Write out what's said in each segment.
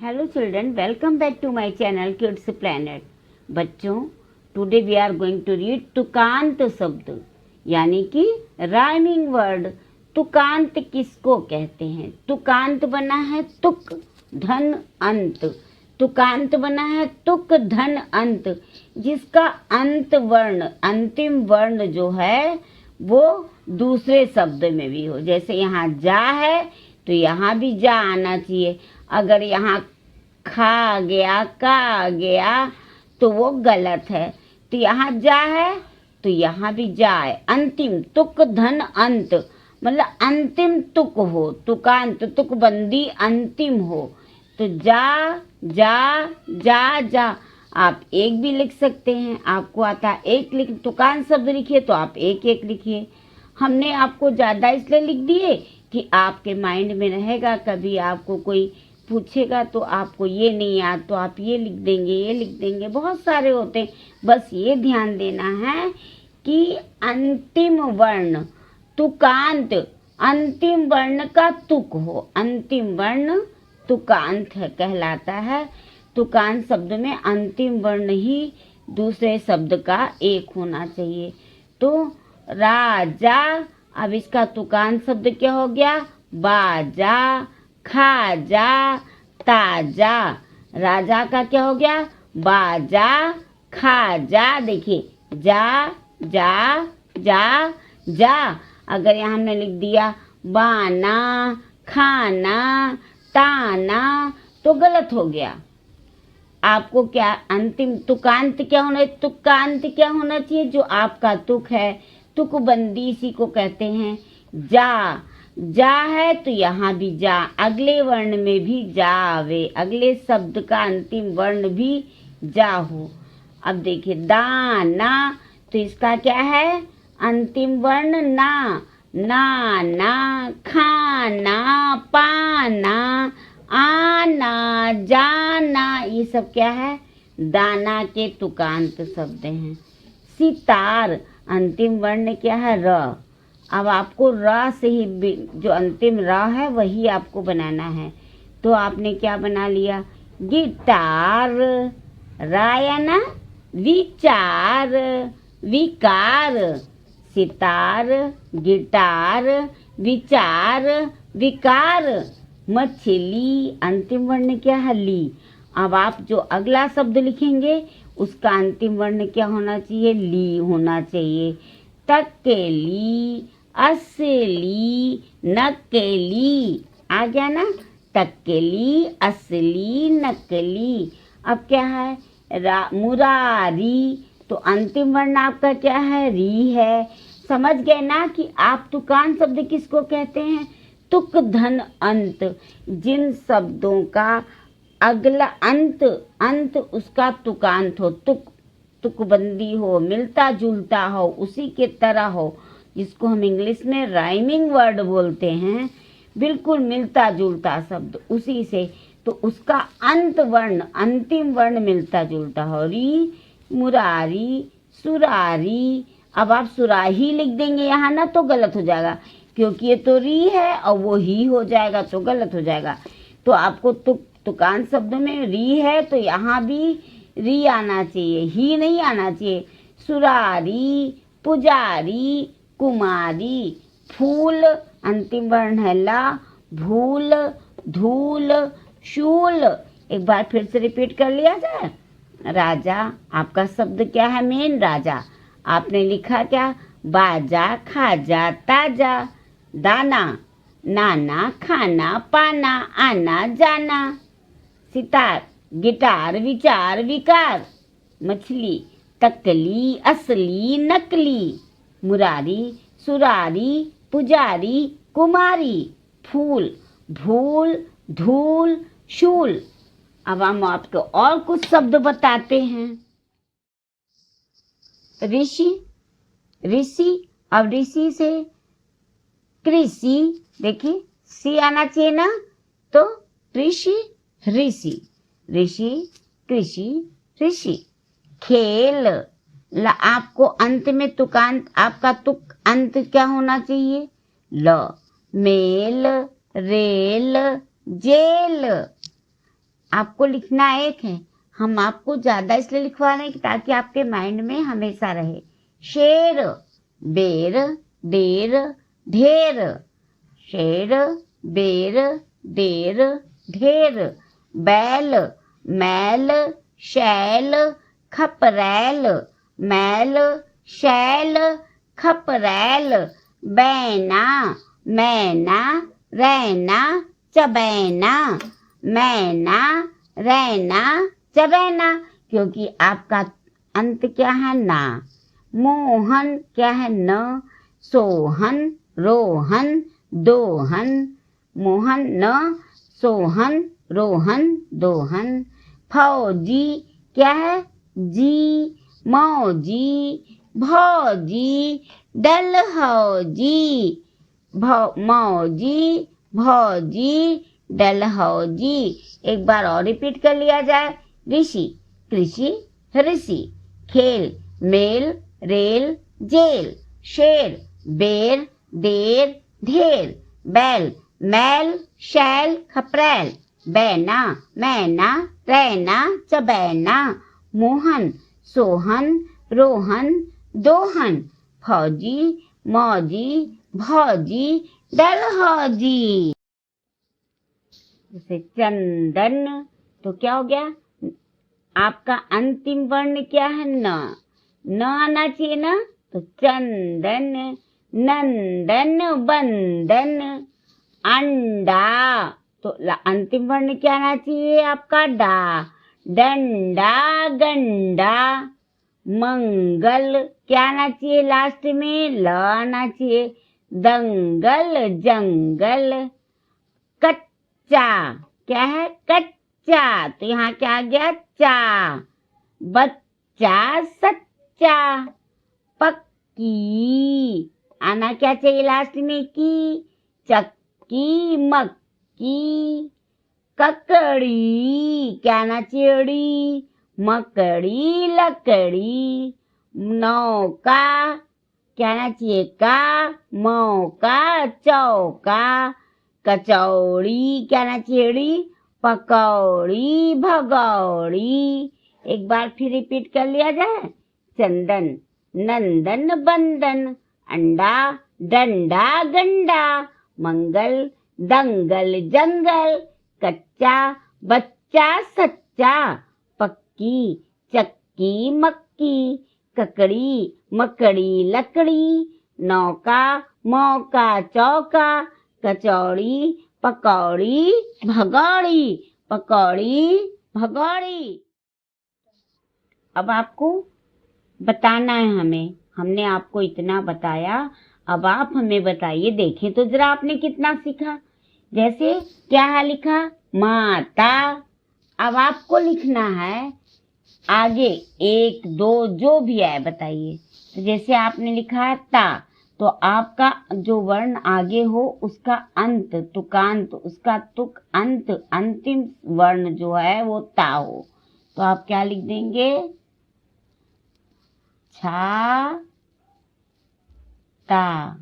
Hello children, welcome back to my channel kids planet. बच्चों, today we are going to read तुकांत शब्द, यानी कि राइमिंग वर्ड। तुकांत किसको कहते हैं? तुकांत बना है तुक धन अंत। तुकांत बना है तुक धन अंत, जिसका अंत वर्ण, अंतिम वर्ण जो है वो दूसरे शब्द में भी हो। जैसे यहाँ जा है तो यहाँ भी जा आना चाहिए। अगर यहाँ खा आ गया, का आ गया तो वो गलत है। तो यहाँ जा है तो यहाँ भी जा है। अंतिम तुक धन अंत, मतलब अंतिम तुक हो। तुकांत तुकबंदी अंतिम हो। तो जा जा जा जा, आप एक भी लिख सकते हैं। आपको आता है एक लिख, तुकांत शब्द लिखिए तो आप एक एक लिखिए। हमने आपको ज़्यादा इसलिए लिख दिए कि आपके माइंड में रहेगा। कभी आपको कोई पूछेगा तो आपको ये नहीं याद तो आप ये लिख देंगे, ये लिख देंगे। बहुत सारे होते हैं, बस ये ध्यान देना है कि अंतिम वर्ण तुकांत, अंतिम वर्ण का तुक हो। अंतिम वर्ण तुकांत कहलाता है। तुकांत शब्द में अंतिम वर्ण ही दूसरे शब्द का एक होना चाहिए। तो राजा, अब इसका तुकांत शब्द क्या हो गया? बाजा, खाजा, ताजा। राजा का क्या हो गया? बाजा, खाजा। देखिए, जा जा जा जा। अगर यहाँ हमने लिख दिया बाना, खाना, ताना तो गलत हो गया। आपको क्या अंतिम तुकांत क्या होना है? तुकांत क्या होना चाहिए? जो आपका तुक है, तुकबंदी इसी को कहते हैं। जा, जा है तो यहाँ भी जा, अगले वर्ण में भी जा आवे, अगले शब्द का अंतिम वर्ण भी जा हो। अब देखिए दाना, तो इसका क्या है? अंतिम वर्ण ना। नाना, खाना, पाना, आना, जाना, ये सब क्या है? दाना के तुकांत शब्द हैं। सितार, अंतिम वर्ण क्या है? र। अब आपको र से ही जो अंतिम र है वही आपको बनाना है। तो आपने क्या बना लिया? गिटार, रायना, विचार, विकार। सितार, गिटार, विचार, विकार। मछली, अंतिम वर्ण क्या है? ली। अब आप जो अगला शब्द लिखेंगे उसका अंतिम वर्ण क्या होना चाहिए? ली होना चाहिए। तकेली, असली, नकली। आ गया ना? तकेली, असली, नकली। अब क्या है? मुरारी, तो अंतिम वर्ण आपका क्या है? री है। समझ गए ना कि आप तुकांत शब्द किसको कहते हैं? तुक धन अंत, जिन शब्दों का अगला अंत उसका तुकांत हो, तुकबंदी हो, मिलता जुलता हो, उसी के तरह हो, जिसको हम इंग्लिश में राइमिंग वर्ड बोलते हैं। बिल्कुल मिलता जुलता शब्द उसी से, तो उसका अंत वर्ण, अंतिम वर्ण मिलता जुलता हो। री, मुरारी, सुरारी। अब आप सुराही लिख देंगे यहाँ ना तो गलत हो जाएगा, क्योंकि ये तो री है और वो ही हो जाएगा तो गलत हो जाएगा। तो आपको तुकांत शब्द में री है तो यहाँ भी री आना चाहिए, ही नहीं आना चाहिए। सुरारी, पुजारी, कुमारी। फूल, अंतिम वर्ण है ला। भूल, धूल, शूल। एक बार फिर से रिपीट कर लिया जाए। राजा, आपका शब्द क्या है? मेन राजा। आपने लिखा क्या? बाजा, खाजा, ताजा। दाना, नाना, खाना, पाना, आना, जाना। सितार, गिटार, विचार, विकार। मछली, तकली, असली, नकली। मुरारी, सुरारी, पुजारी, कुमारी। फूल, भूल, धूल, शूल। अब हम आपको और कुछ शब्द बताते हैं। ऋषि, ऋषि। अब ऋषि से कृषि, देखिए सी आना चाहिए ना, तो ऋषि, ऋषि, ऋषि, कृषि, ऋषि। खेल, आपको अंत में तुकांत, आपका तुक अंत क्या होना चाहिए? ल। मेल, रेल, जेल। आपको लिखना एक है, हम आपको ज्यादा इसलिए लिखवा रहे हैं ताकि आपके माइंड में हमेशा रहे। शेर, बेर, डेर, ढेर। शेर, बेर, डेर, ढेर। बैल, मैल, शैल, खपरैल। मैल, शैल, खपरैल। बैना, मैना, रैना, चबैना। मैना, रैना, चबैना, क्योंकि आपका अंत क्या है? ना। मोहन क्या है? न। सोहन, रोहन, दोहन। मोहन, न, सोहन, रोहन, दोहन। फौजी क्या है? जी। मौजी, भौजी, डलहौजी। मौजी, भौजी, डलहौजी। एक बार और रिपीट कर लिया जाए। ऋषि, कृषि, ऋषि। खेल, मेल, रेल, जेल। शेर, बेर, देर, ढेर। बैल, मैल, शैल, खपरैल। बैना, मैना, रैना, चबैना। मोहन, सोहन, रोहन, दोहन। फौजी, मौजी, भौजी, डलहौजी। जैसे चंदन, तो क्या हो गया? आपका अंतिम वर्ण क्या है? न। न आना चाहिए ना, तो चंदन। नंदन, बंदन। अंडा, तो अंतिम वर्ण क्या आना चाहिए आपका? डा। डंडा, गंडा। मंगल, क्या आना चाहिए लास्ट में? ल आना चाहिए। दंगल, जंगल। कच्चा, क्या है? कच्चा, तो यहाँ क्या आ गया? चा। बच्चा, सच्चा। पक्की, आना क्या चाहिए लास्ट में? की। चक्की, मक्की। ककड़ी, क्या आना चाहिए? मकड़ी, लकड़ी। नौका, क्या आना चाहिए? का। मौका, चौका। कचौड़ी, क्या आना चाहिए? पकौड़ी, भगौड़ी। एक बार फिर रिपीट कर लिया जाए। चंदन, नंदन, बंदन। अंडा, डंडा, गंडा। मंगल, दंगल, जंगल। कच्चा, बच्चा, सच्चा। पक्की, चक्की, मक्की। ककड़ी, मकड़ी, लकड़ी। नौका, मौका, चौका। कचौड़ी, पकौड़ी, भगौड़ी। पकौड़ी, भगौड़ी। अब आपको बताना है हमें, हमने आपको इतना बताया, अब आप हमें बताइए। देखें तो जरा आपने कितना सीखा। जैसे क्या है लिखा? माता। अब आपको लिखना है आगे 1 2 जो भी आए बताइए। तो जैसे आपने लिखा है ता, तो आपका जो वर्ण आगे हो उसका अंत, तुकांत, उसका तुक अंत, अंतिम वर्ण जो है वो ता हो। तो आप क्या लिख देंगे? छा ता।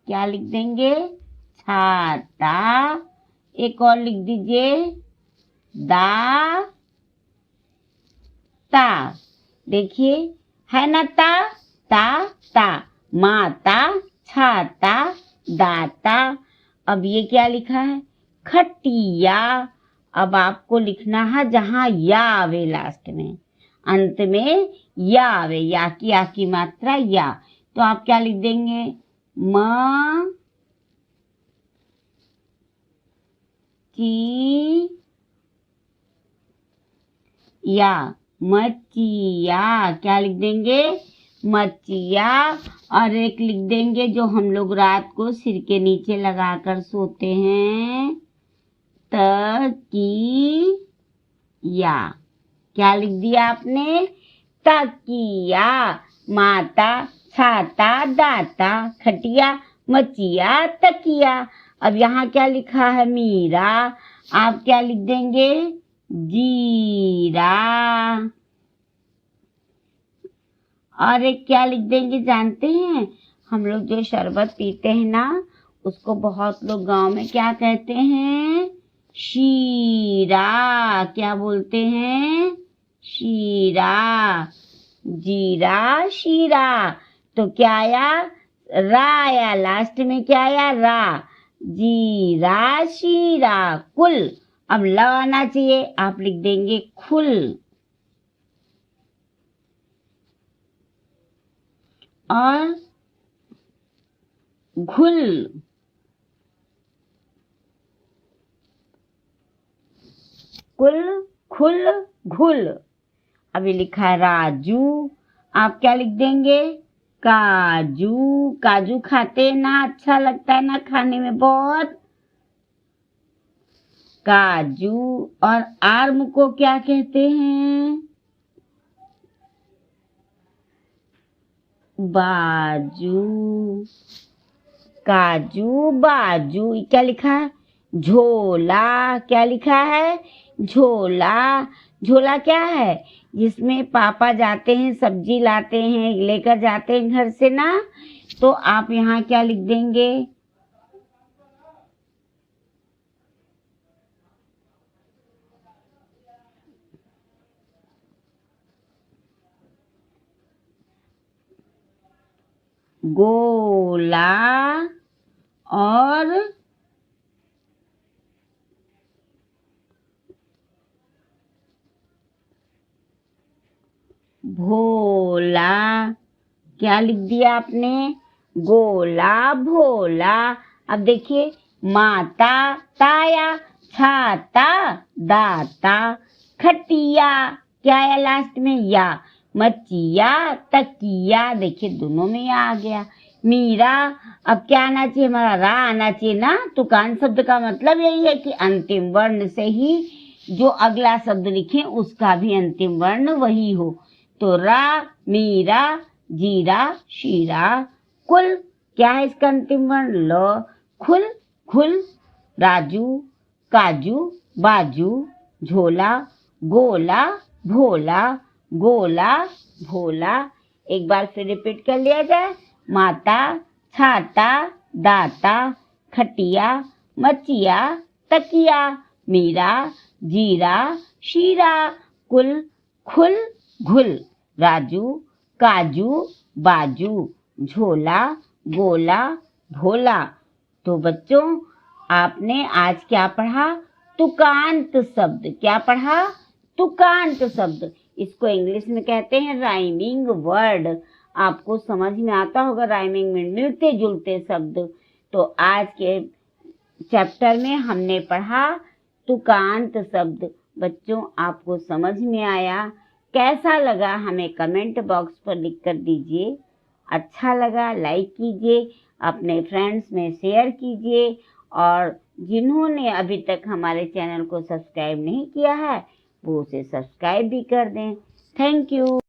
क्या लिख देंगे? छाता। एक और लिख दीजिए, दा ता। देखिए है ना ता ता ता। माता, छाता, दाता। अब ये क्या लिखा है? खटिया। अब आपको लिखना है जहां या आवे लास्ट में, अंत में या आवे, या की मात्रा या। तो आप क्या लिख देंगे? म ची या, मचिया। क्या लिख देंगे? मचिया। और एक लिख देंगे जो हम लोग रात को सिर के नीचे लगाकर सोते हैं, तकिया। क्या लिख दिया आपने? तकिया। माता, छाता, दाता, खटिया, मचिया, तकिया। अब यहाँ क्या लिखा है? मीरा। आप क्या लिख देंगे? जीरा। और एक क्या लिख देंगे जानते हैं? हम लोग जो शरबत पीते हैं ना, उसको बहुत लोग गांव में क्या कहते हैं? शीरा, क्या बोलते हैं? शीरा। जीरा शीरा, तो क्या आया? रा आया, लास्ट में क्या आया? रा। जीरा शीरा कुल। अब ल आना चाहिए, आप लिख देंगे खुल। और घुल, कुल खुल घुल। अभी लिखा है राजू, आप क्या लिख देंगे? काजू। काजू खाते ना, अच्छा लगता है ना खाने में बहुत। काजू। और आर्म को क्या कहते हैं? बाजू। काजू बाजू। क्या लिखा है? झोला। क्या लिखा है? झोला। झोला क्या है? जिसमें पापा जाते हैं, सब्जी लाते हैं, लेकर जाते हैं घर से ना, तो आप यहाँ क्या लिख देंगे? गोला। और भोला। क्या लिख दिया आपने? गोला भोला। अब देखिए, माता ताया, छाता दाता, खटिया, क्या आया लास्ट में? या। मचिया तकिया, देखिए दोनों में या आ गया। मीरा, अब क्या आना चाहिए? हमारा रा आना चाहिए ना। तुकान शब्द का मतलब यही है कि अंतिम वर्ण से ही जो अगला शब्द लिखे उसका भी अंतिम वर्ण वही हो। तो रा, मीरा, जीरा शीरा कुल, क्या है इसका अंतिम वर्ण? ल। खुल खुल, राजू, काजू बाजू, झोला, गोला, भोला, गोला भोला। एक बार फिर रिपीट कर लिया जाए। माता, छाता, दाता, खटिया, मचिया, तकिया, मीरा, जीरा, शीरा, कुल, खुल, घुल, राजू, काजू, बाजू, झोला, गोला, भोला। तो बच्चों, आपने आज क्या पढ़ा? तुकांत शब्द। क्या पढ़ा? तुकांत शब्द। इसको इंग्लिश में कहते हैं राइमिंग वर्ड। आपको समझ में आता होगा राइमिंग में मिलते जुलते शब्द। तो आज के चैप्टर में हमने पढ़ा तुकांत शब्द। बच्चों, आपको समझ में आया? कैसा लगा हमें कमेंट बॉक्स पर लिख कर दीजिए। अच्छा लगा लाइक कीजिए, अपने फ्रेंड्स में शेयर कीजिए, और जिन्होंने अभी तक हमारे चैनल को सब्सक्राइब नहीं किया है वो उसे सब्सक्राइब भी कर दें। Thank you.